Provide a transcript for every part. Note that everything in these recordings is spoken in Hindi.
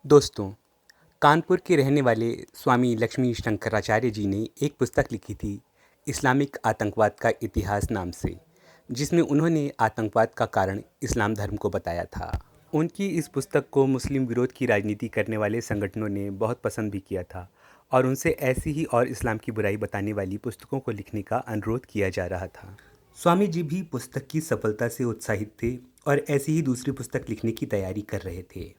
दोस्तों, कानपुर के रहने वाले स्वामी लक्ष्मी शंकराचार्य जी ने एक पुस्तक लिखी थी, इस्लामिक आतंकवाद का इतिहास नाम से, जिसमें उन्होंने आतंकवाद का कारण इस्लाम धर्म को बताया था। उनकी इस पुस्तक को मुस्लिम विरोध की राजनीति करने वाले संगठनों ने बहुत पसंद भी किया था और उनसे ऐसी ही और इस्लाम की बुराई बताने वाली पुस्तकों को लिखने का अनुरोध किया जा रहा था। स्वामी जी भी पुस्तक की सफलता से उत्साहित थे और ऐसी ही दूसरी पुस्तक लिखने की तैयारी कर रहे थे।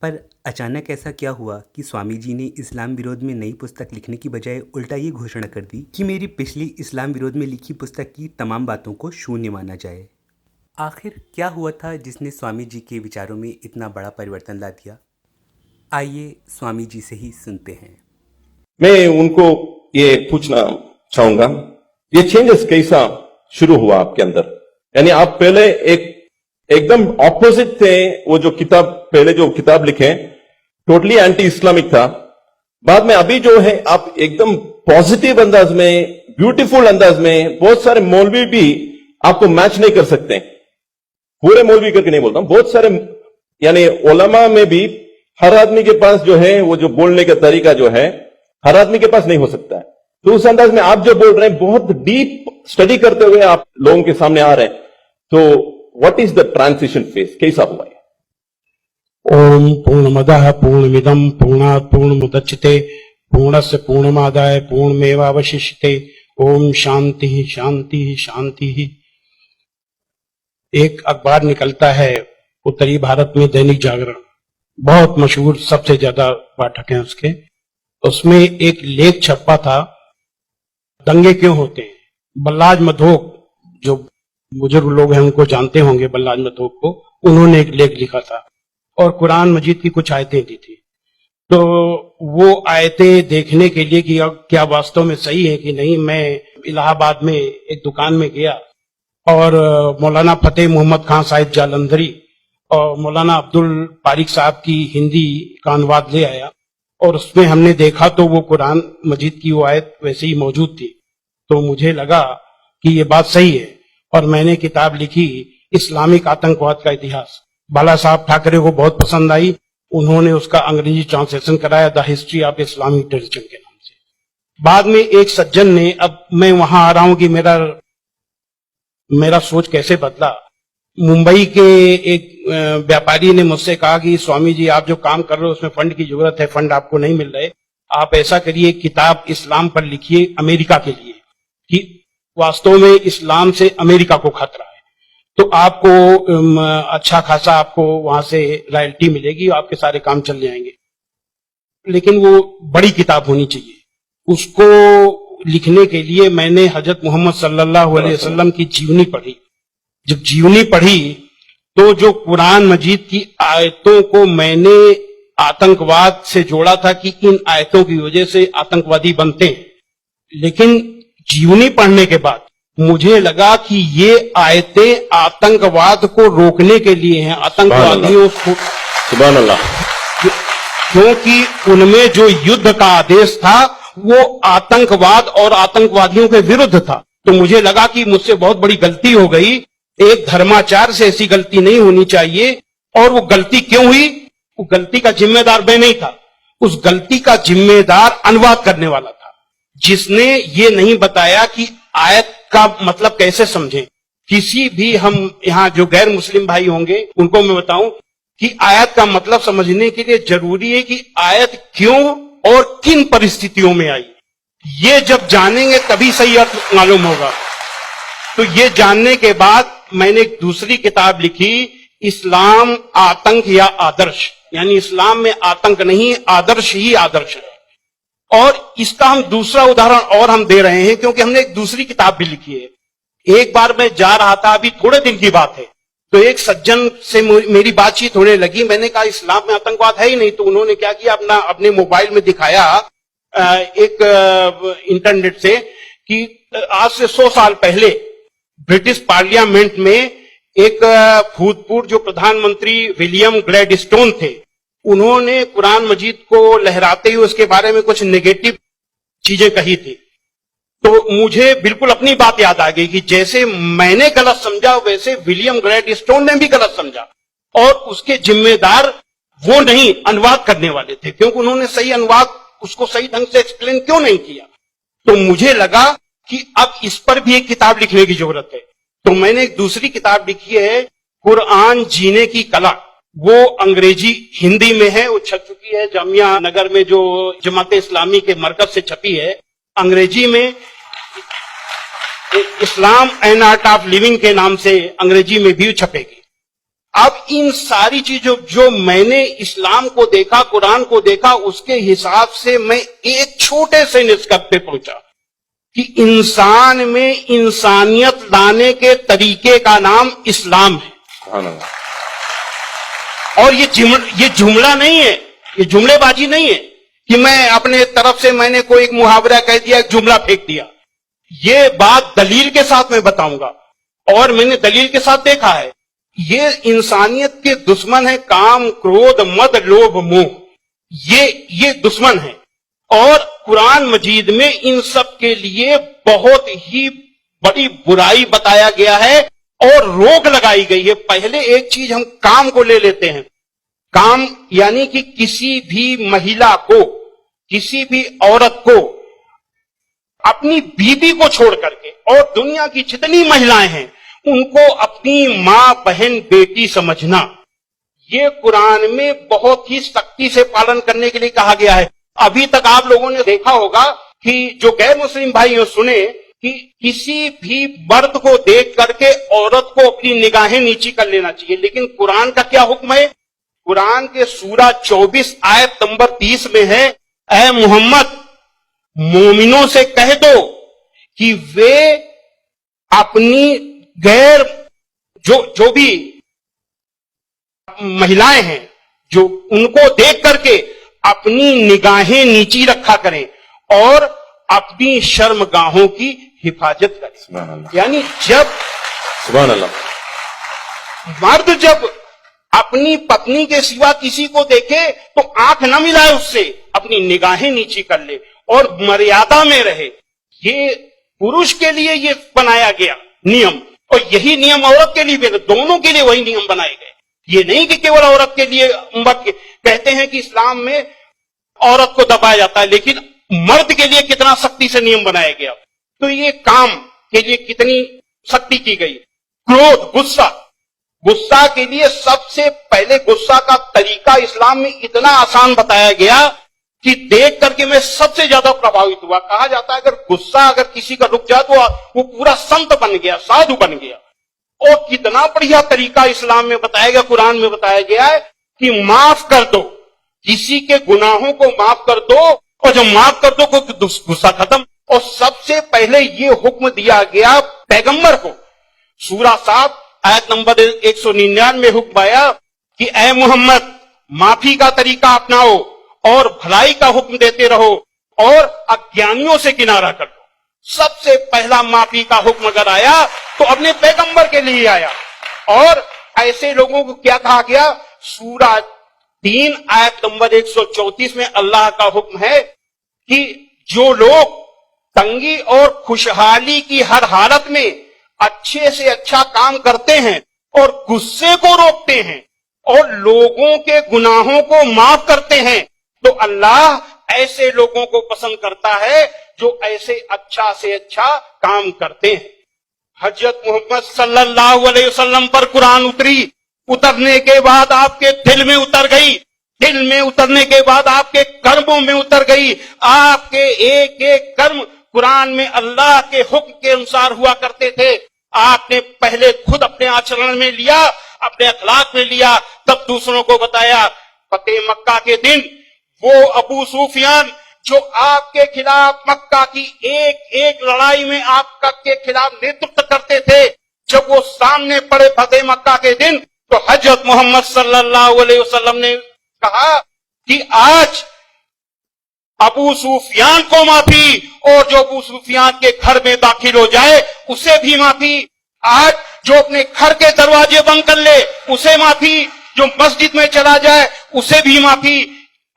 पर अचानक ऐसा क्या हुआ कि स्वामी जी ने इस्लाम विरोध में नई पुस्तक लिखने की बजाय उल्टा ये घोषणा कर दी कि मेरी पिछली इस्लाम विरोध में लिखी पुस्तक की तमाम बातों को शून्य माना जाए। आखिर क्या हुआ था जिसने स्वामी जी के विचारों में इतना बड़ा परिवर्तन ला दिया? आइए स्वामी जी से ही सुनते हैं। मैं उनको ये पूछना चाहूंगा, ये चेंजेस कैसा शुरू हुआ आपके अंदर? यानी आप पहले एकदम ऑपोजिट थे। वो जो पहले जो किताब लिखे टोटली एंटी इस्लामिक था। बाद में अभी जो है आप एकदम पॉजिटिव अंदाज में, ब्यूटीफुल अंदाज में, बहुत सारे मौलवी भी आपको मैच नहीं कर सकते। पूरे मौलवी करके नहीं बोलता हूं, बहुत सारे यानी उलमा में भी हर आदमी के पास जो है वो जो बोलने का तरीका जो है हर आदमी के पास नहीं हो सकता है। तो उस अंदाज में आप जो बोल रहे हैं बहुत डीप स्टडी करते हुए आप लोगों के सामने आ रहे हैं। तो what is the transition phase, कैसा हुआ है? ओम पूर्णमदः पूर्णमिदं पूर्णात् पूर्णमुदच्यते पूर्णस्य पूर्णमादाय पूर्णमेवावशिष्यते। ओम शांति शांति शांति। एक अखबार निकलता है उत्तरी भारत में, दैनिक जागरण, बहुत मशहूर, सबसे ज्यादा पाठक हैं उसके। उसमें एक लेख छपा था, दंगे क्यों होते हैं। बल्लाज मधोक, जो बुजुर्ग लोग हैं उनको जानते होंगे, बल्लाज मधोक को, उन्होंने एक लेख लिखा था और कुरान मजीद की कुछ आयतें दी थी। तो वो आयतें देखने के लिए कि क्या वास्तव में सही है कि नहीं, मैं इलाहाबाद में एक दुकान में गया और मौलाना फतेह मोहम्मद खान साहिब जालंधरी और मौलाना अब्दुल पारिक साहब की हिंदी का अनुवाद ले आया और उसमें हमने देखा तो वो कुरान मजीद की वो आयत वैसे ही मौजूद थी। तो मुझे लगा कि ये बात सही है और मैंने किताब लिखी, इस्लामिक आतंकवाद का इतिहास। बाला साहब ठाकरे को बहुत पसंद आई, उन्होंने उसका अंग्रेजी ट्रांसलेशन कराया, the history of Islamic terrorism के नाम से। बाद में एक सज्जन ने, अब मैं वहां आ रहा हूं कि मेरा सोच कैसे बदला। मुंबई के एक व्यापारी ने मुझसे कहा कि स्वामी जी आप जो काम कर रहे हो उसमें फंड की जरूरत है, फंड आपको नहीं मिल रहे, आप ऐसा करिए किताब इस्लाम पर लिखिए अमेरिका के लिए, कि वास्तव में इस्लाम से अमेरिका को खतरा है, तो आपको अच्छा खासा आपको वहां से रॉयल्टी मिलेगी, आपके सारे काम चल जाएंगे। लेकिन वो बड़ी किताब होनी चाहिए। उसको लिखने के लिए मैंने हजरत मोहम्मद सल्लल्लाहु अलैहि वसल्लम की जीवनी पढ़ी। जब जीवनी पढ़ी तो जो कुरान मजीद की आयतों को मैंने आतंकवाद से जोड़ा था कि इन आयतों की वजह से आतंकवादी बनते हैं, लेकिन जीवनी पढ़ने के बाद मुझे लगा कि ये आयतें आतंकवाद को रोकने के लिए हैं, आतंकवादियों को, सुभान अल्लाह, क्योंकि उनमें जो युद्ध का आदेश था वो आतंकवाद और आतंकवादियों के विरुद्ध था। तो मुझे लगा कि मुझसे बहुत बड़ी गलती हो गई, एक धर्माचार्य से ऐसी गलती नहीं होनी चाहिए। और वो गलती क्यों हुई? वो गलती का जिम्मेदार मैं नहीं था, उस गलती का जिम्मेदार अनुवाद करने वाला था, जिसने ये नहीं बताया कि आयत का मतलब कैसे समझें। किसी भी, हम यहाँ जो गैर मुस्लिम भाई होंगे उनको मैं बताऊं कि आयत का मतलब समझने के लिए जरूरी है कि आयत क्यों और किन परिस्थितियों में आई। ये जब जानेंगे तभी सही अर्थ मालूम होगा। तो ये जानने के बाद मैंने एक दूसरी किताब लिखी, इस्लाम आतंक या आदर्श, यानी इस्लाम में आतंक नहीं, आदर्श ही आदर्श है। और इसका हम दूसरा उदाहरण और हम दे रहे हैं क्योंकि हमने एक दूसरी किताब भी लिखी है। एक बार मैं जा रहा था, अभी थोड़े दिन की बात है, तो एक सज्जन से मेरी बातचीत होने लगी। मैंने कहा इस्लाम में आतंकवाद है ही नहीं। तो उन्होंने क्या किया, अपने मोबाइल में दिखाया एक इंटरनेट से कि आज से 100 साल पहले ब्रिटिश पार्लियामेंट में एक भूतपूर्व जो प्रधानमंत्री विलियम ग्लैडस्टोन थे, उन्होंने कुरान मजीद को लहराते हुए उसके बारे में कुछ नेगेटिव चीजें कही थी। तो मुझे बिल्कुल अपनी बात याद आ गई कि जैसे मैंने गलत समझा वैसे विलियम ग्लैडस्टोन ने भी गलत समझा और उसके जिम्मेदार वो नहीं अनुवाद करने वाले थे, क्योंकि उन्होंने सही अनुवाद उसको सही ढंग से एक्सप्लेन क्यों नहीं किया। तो मुझे लगा कि अब इस पर भी एक किताब लिखने की जरूरत है। तो मैंने एक दूसरी किताब लिखी है, कुरान जीने की कला। वो अंग्रेजी हिंदी में है, वो छप चुकी है जामिया नगर में, जो जमात इस्लामी के मरकज से छपी है। अंग्रेजी में इस्लाम एंड आर्ट ऑफ लिविंग के नाम से अंग्रेजी में भी छपेगी। अब इन सारी चीजों जो मैंने इस्लाम को देखा, कुरान को देखा, उसके हिसाब से मैं एक छोटे से निष्कर्ष पे पहुंचा कि इंसान में इंसानियत लाने के तरीके का नाम इस्लाम है। और ये जुमला नहीं है, ये जुमलेबाजी नहीं है कि मैं अपने तरफ से मैंने कोई एक मुहावरा कह दिया, एक जुमला फेंक दिया। ये बात दलील के साथ मैं बताऊंगा, और मैंने दलील के साथ देखा है। ये इंसानियत के दुश्मन है, काम, क्रोध, मद, लोभ, मोह। ये दुश्मन है, और कुरान मजीद में इन सब के लिए बहुत ही बड़ी बुराई बताया गया है और रोक लगाई गई है। पहले एक चीज हम काम को ले लेते हैं। काम यानी कि किसी भी महिला को, किसी भी औरत को अपनी बीवी को छोड़ करके, और दुनिया की जितनी महिलाएं हैं उनको अपनी मां, बहन, बेटी समझना, ये कुरान में बहुत ही सख्ती से पालन करने के लिए कहा गया है। अभी तक आप लोगों ने देखा होगा कि जो गैर मुस्लिम भाई हो सुने कि किसी भी मर्द को देख करके औरत को अपनी निगाहें नीची कर लेना चाहिए, लेकिन कुरान का क्या हुक्म है? कुरान के सूरा 24 आयत नंबर 30 में है, ऐ मोहम्मद मोमिनों से कह दो कि वे अपनी गैर जो भी महिलाएं हैं, जो उनको देख करके अपनी निगाहें नीची रखा करें और अपनी शर्मगाहों की हिफाजत करें। यानी जब सुभान अल्लाह, मर्द जब अपनी पत्नी के सिवा किसी को देखे तो आंख न मिलाए उससे, अपनी निगाहें नीची कर ले और मर्यादा में रहे। ये पुरुष के लिए ये बनाया गया नियम, और यही नियम औरत के लिए भी, दोनों के लिए वही नियम बनाए गए। ये नहीं कि केवल औरत के लिए। कहते हैं कि इस्लाम में औरत को दबाया जाता है, लेकिन मर्द के लिए कितना सख्ती से नियम बनाया गया। तो ये काम के लिए कितनी सख्ती की गई। क्रोध, गुस्सा के लिए सबसे पहले गुस्सा का तरीका इस्लाम में इतना आसान बताया गया कि देख करके मैं सबसे ज्यादा प्रभावित हुआ। कहा जाता है अगर गुस्सा अगर किसी का रुक जाए तो वो पूरा संत बन गया, साधु बन गया। और कितना बढ़िया तरीका इस्लाम में बताया गया, कुरान में बताया गया है कि माफ कर दो, किसी के गुनाहों को माफ कर दो, और जब माफ कर दो तो गुस्सा खत्म। और सबसे पहले ये हुक्म दिया गया पैगंबर को। सूरा 7 आयत नंबर 199 में हुक्म आया कि ऐ मोहम्मद माफी का तरीका अपनाओ और भलाई का हुक्म देते रहो और अज्ञानियों से किनारा कर दो। सबसे पहला माफी का हुक्म अगर आया तो अपने पैगंबर के लिए आया। और ऐसे लोगों को क्या कहा गया? सूरा 3 आयत नंबर 134 में अल्लाह का हुक्म है कि जो लोग तंगी और खुशहाली की हर हालत में अच्छे से अच्छा काम करते हैं और गुस्से को रोकते हैं और लोगों के गुनाहों को माफ करते हैं, तो अल्लाह ऐसे लोगों को पसंद करता है जो ऐसे अच्छा से अच्छा काम करते हैं। हजरत मोहम्मद सल्लल्लाहु अलैहि वसल्लम पर कुरान उतरने के बाद आपके दिल में उतर गई, दिल में उतरने के बाद आपके कर्मों में उतर गई। आपके एक एक कर्म कुरान में अल्लाह के हुक्म के अनुसार हुआ करते थे। आपने पहले खुद अपने आचरण में लिया, अपने अखलाक में लिया, तब दूसरों को बताया। फतेह मक्का के दिन वो अबू सुफियान जो आपके खिलाफ मक्का की एक एक लड़ाई में आपका के खिलाफ नेतृत्व करते थे, जब वो सामने पड़े फतेह मक्का के दिन, तो हजरत मोहम्मद सल्लल्लाहु अलैहि वसल्लम ने कहा कि आज अबू सुफियान को माफी, और जो अबू सुफियान के घर में दाखिल हो जाए उसे भी माफी। आज जो अपने घर के दरवाजे बंद कर ले उसे माफी, जो मस्जिद में चला जाए उसे भी माफी।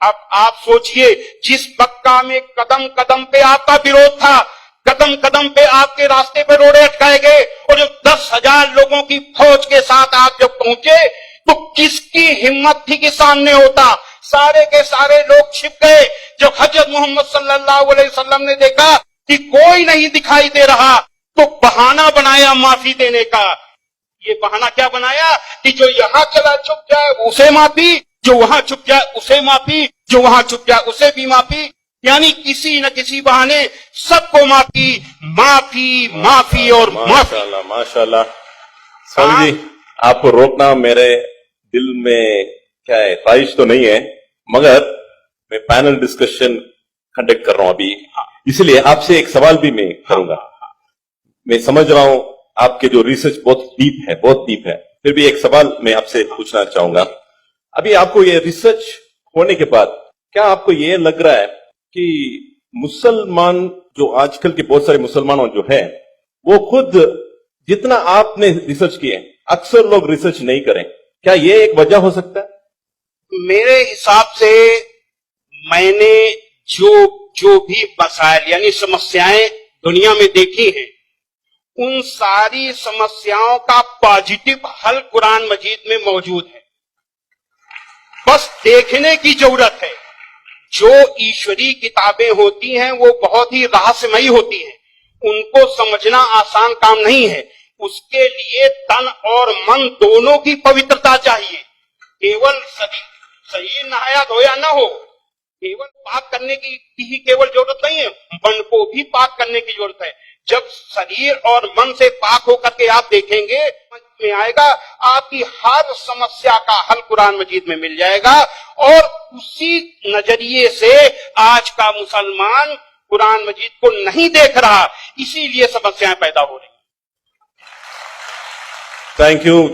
अब आप सोचिए, जिस मक्का में कदम कदम पे आपका विरोध था, कदम कदम पे आपके रास्ते पे रोड़े अटकाए गए, और जो 10,000 लोगों की फौज के साथ आप जब पहुंचे तो किसकी हिम्मत थी कि सामने होता? सारे के सारे लोग छिप गए। जब हजरत मोहम्मद सल्लल्लाहु अलैहि वसल्लम ने देखा कि कोई नहीं दिखाई दे रहा, तो बहाना बनाया माफी देने का। ये बहाना क्या बनाया कि जो यहां चला छुप जाए उसे माफी, जो वहां छुप जाए उसे माफी, जो वहां छुप जाए उसे भी माफी। यानी किसी न किसी बहाने सबको माफी, माफी, माफी और माफी। माशाल्लाह माशाल्लाह। स्वामी जी, आपको रोकना मेरे दिल में क्या है, ख्वाहिश तो नहीं है, मगर मैं पैनल डिस्कशन कंडक्ट कर रहा हूं अभी, इसलिए आपसे एक सवाल भी मैं करूंगा। मैं समझ रहा हूं आपके जो रिसर्च बहुत डीप है, फिर भी एक सवाल मैं आपसे पूछना चाहूंगा। अभी आपको ये रिसर्च होने के बाद क्या आपको ये लग रहा है कि मुसलमान जो आजकल के बहुत सारे मुसलमान जो है वो खुद जितना आपने रिसर्च किए, अक्सर लोग रिसर्च नहीं करें, क्या ये एक वजह हो सकता है? मेरे हिसाब से मैंने जो भी मसाइल यानी समस्याएं दुनिया में देखी हैं, उन सारी समस्याओं का पॉजिटिव हल कुरान मजीद में मौजूद है। बस देखने की जरूरत है। जो ईश्वरी किताबें होती हैं वो बहुत ही रहस्यमयी होती हैं, उनको समझना आसान काम नहीं है। उसके लिए तन और मन दोनों की पवित्रता चाहिए। केवल सही नहाया धोया ना हो, केवल पाक करने की ही केवल जरूरत नहीं है, मन को भी पाक करने की जरूरत है। जब शरीर और मन से पाक होकर के आप देखेंगे, समझ में आएगा, आपकी हर समस्या का हल कुरान मजीद में मिल जाएगा। और उसी नजरिए से आज का मुसलमान कुरान मजीद को नहीं देख रहा, इसीलिए समस्याएं पैदा हो रही। Thank you.